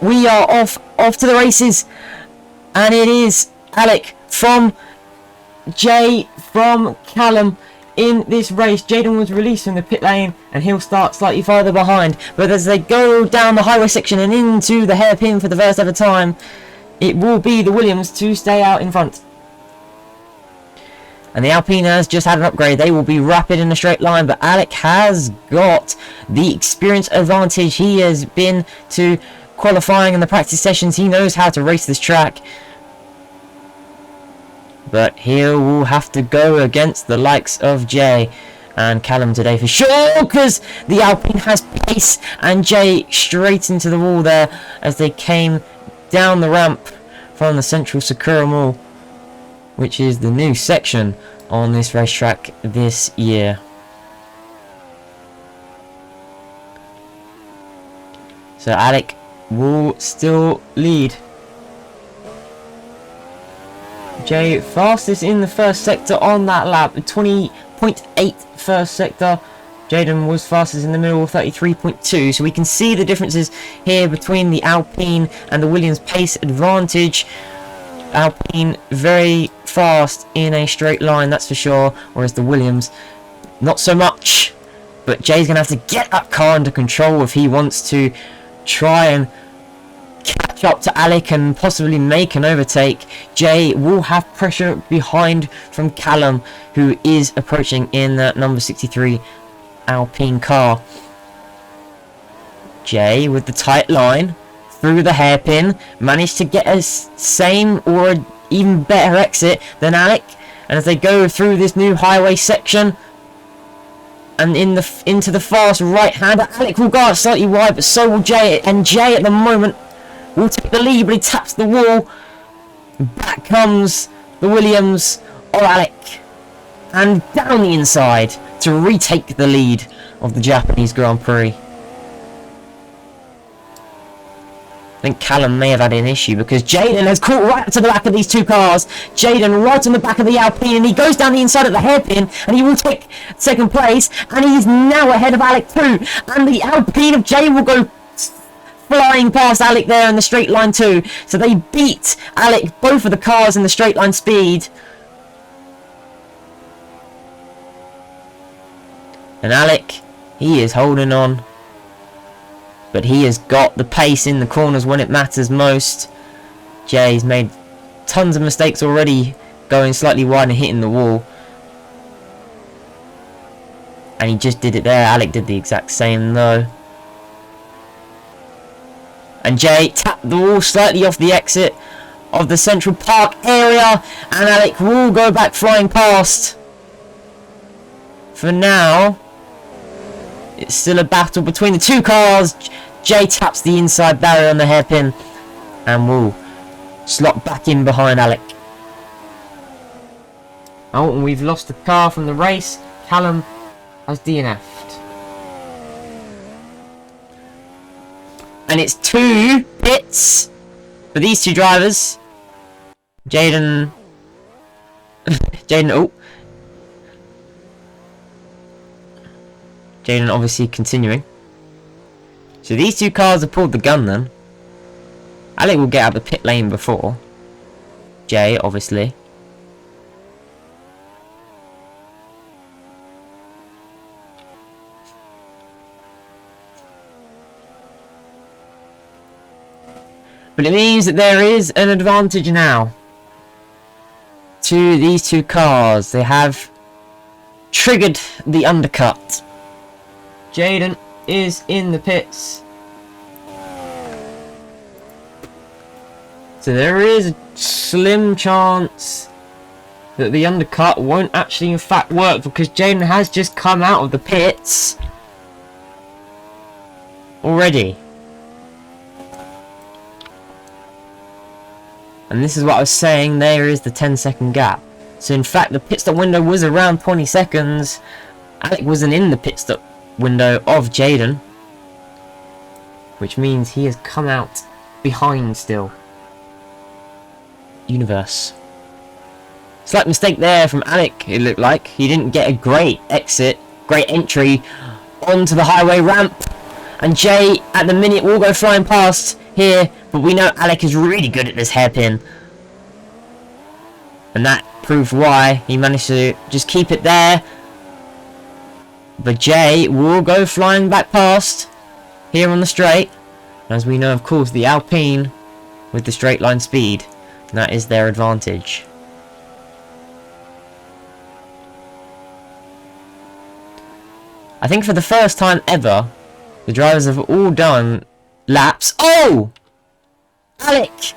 we are off to the races, and it is Alec from Jay from Callum in this race. Jaden was released from the pit lane and he'll start slightly farther behind, but as they go down the highway section and into the hairpin for the first ever time, it will be the Williams to stay out in front. And the Alpine has just had an upgrade. They will be rapid in a straight line, but Alec has got the experience advantage. He has been to qualifying in the practice sessions. He knows how to race this track. But he will have to go against the likes of Jay and Callum today for sure, because the Alpine has pace, and Jay straight into the wall there as they came down the ramp from the central Sakura Mall, which is the new section on this racetrack this year. So Alec will still lead. Jay fastest in the first sector on that lap, 20.8 first sector. Jaden was fastest in the middle, 33.2. So we can see the differences here between the Alpine and the Williams pace advantage. Alpine very fast in a straight line, that's for sure, whereas the Williams not so much. But Jay's going to have to get that car under control if he wants to try and catch up to Alec and possibly make an overtake. Jay will have pressure behind from Callum, who is approaching in that number 63 Alpine car. Jay with the tight line through the hairpin managed to get a same or an even better exit than Alec, and as they go through this new highway section and into the fast right hand, Alec will go out slightly wide, but so will Jay, and Jay at the moment will take the lead, but he taps the wall. Back comes the Williams of Alec, and down the inside to retake the lead of the Japanese Grand Prix. I think Callum may have had an issue because Jaden has caught right up to the back of these two cars. Jaden right on the back of the Alpine, and he goes down the inside of the hairpin, and he will take second place, and he's now ahead of Alec too. And the Alpine of Jay will go flying past Alec there in the straight line too. So they beat Alec, both of the cars in the straight line speed. And Alec, he is holding on, but he has got the pace in the corners when it matters most. Jay's made tons of mistakes already, going slightly wide and hitting the wall. And he just did it there. Alec did the exact same though. And Jay tapped the wall slightly off the exit of the Central Park area, and Alec will go back flying past. For now, it's still a battle between the two cars. Jay taps the inside barrier on the hairpin and will slot back in behind Alec. Oh, and we've lost the car from the race. Callum has DNF'd. And it's 2 pits for these two drivers. Jaden, oh. Jaden obviously continuing. So these two cars have pulled the gun then. Alec will get out of the pit lane before Jay, obviously. But it means that there is an advantage now to these two cars. They have triggered the undercut. Jaden is in the pits. So there is a slim chance that the undercut won't actually in fact work, because Jaden has just come out of the pits already. And this is what I was saying, there is the 10-second gap. So in fact the pit stop window was around 20 seconds. Alec wasn't in the pit stop window of Jaden, which means he has come out behind still. Universe. Slight mistake there from Alec, it looked like. He didn't get a great exit, great entry onto the highway ramp. And Jay, at the minute, will go flying past here, but we know Alec is really good at this hairpin. And that proved why he managed to just keep it there. But Jay will go flying back past here on the straight. As we know, of course, the Alpine with the straight line speed. And that is their advantage. I think for the first time ever, the drivers have all done laps. Oh! Alec!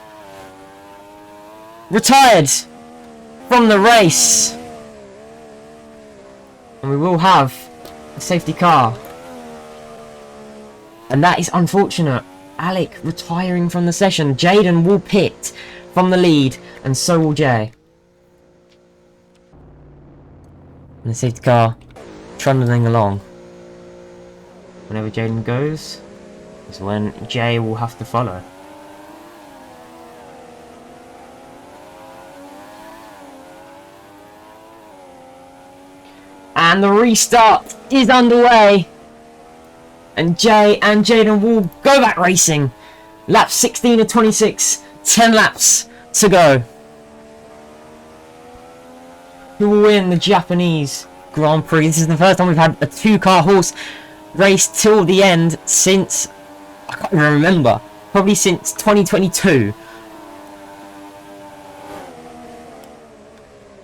Retired from the race. And we will have a safety car. And that is unfortunate. Alec retiring from the session. Jaden will pit from the lead, and so will Jay. And the safety car trundling along. Whenever Jaden goes, is when Jay will have to follow. And the restart is underway. And Jay and Jaden will go back racing. Lap 16 of 26. 10 laps to go. Who will win the Japanese Grand Prix? This is the first time we've had a two-car horse race till the end since, I can't even remember, probably since 2022.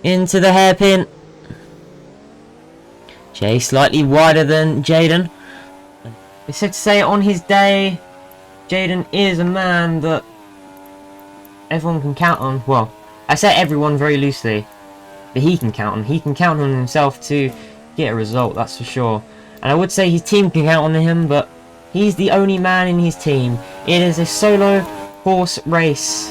Into the hairpin. Jay slightly wider than Jaden. It's safe to say on his day, Jaden is a man that everyone can count on. Well, I say everyone very loosely, but he can count on. He can count on himself to get a result, that's for sure. And I would say his team can count on him, but he's the only man in his team. It is a solo horse race.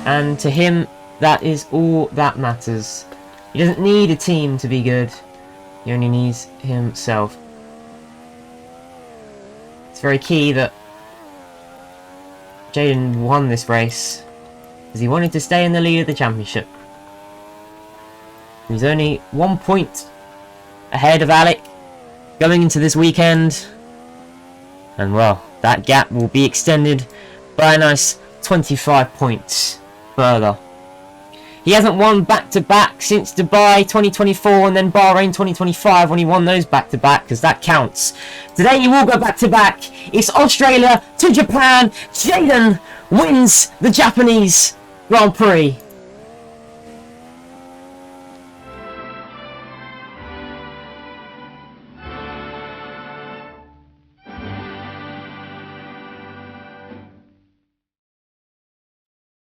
And to him, that is all that matters. He doesn't need a team to be good. He only needs himself. It's very key that Jaden won this race, because he wanted to stay in the lead of the championship. He's only 1 point ahead of Alec going into this weekend. And well, that gap will be extended by a nice 25 points further. He hasn't won back-to-back since Dubai 2024 and then Bahrain 2025 when he won those back-to-back, because that counts. Today he will go back-to-back. It's Australia to Japan. Jaden wins the Japanese Grand Prix.